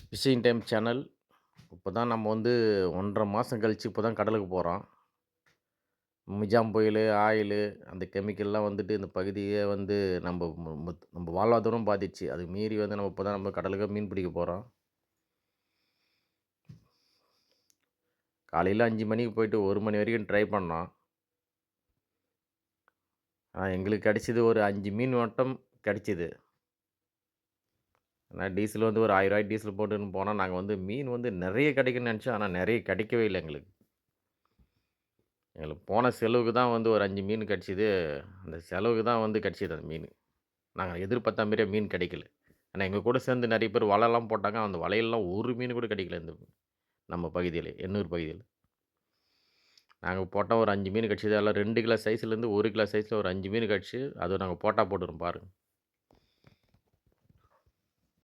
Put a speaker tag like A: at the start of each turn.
A: Phishing time channel. இப்போ தான் நம்ம வந்து 1 1/2 மாதம் கழிச்சு இப்போ தான் கடலுக்கு போறோம். மிஜாம் புயலு, ஆயிலு அந்த கெமிக்கல்லாம் வந்துட்டு இந்த பகுதியே வந்து நம்ம வாழ்வாதாரம் பாதிச்சு. அதுக்கு மீறி வந்து நம்ம இப்போ தான் நம்ம கடலுக்கு மீன் பிடிக்க போறோம். காலையில 5 மணிக்கு போயிட்டு 1 மணி வரைக்கும் ட்ரை பண்ணோம். எங்களுக்கு கிடைச்சது ஒரு 5 மீன் மட்டும் கிடைச்சது. ஆனா டீசல் வந்து ஒரு ரூ. 1000 டீசல் போட்டுன்னு போனோம். நாங்க வந்து மீன் வந்து நெறைய கிடைக்கும்னு நெனச்சோம். ஆனா நெறைய கிடைக்கவே இல்ல எங்களுக்கு. எங்களுக்கு போன செலவுக்கு தான் வந்து ஒரு 5 மீன் கெடச்சது. அந்த செலவுக்கு தான் வந்து கெடச்சது அந்த மீனு. நாங்க எதிர்பார்த்த மாரியே மீன் கிடைக்கல. ஆனா எங்க கூட சேர்ந்து நெறைய பேர் வலைலாம் போட்டாங்க. அந்த வலையெல்லாம் ஒரு மீன் கூட கிடைக்கல நம்ம பகுதியில, எண்ணூர் பகுதியில. நாங்க போட்டோம் ஒரு 5 மீன் கெடச்சது. அதெல்லாம் 2 கிலோ சைஸ்லேருந்து 1 கிலோ சைஸ்ல ஒரு 5 மீன் கெடச்சு. அதுவும் நாங்க போட்டா போட்டுறோம் பாருங்க.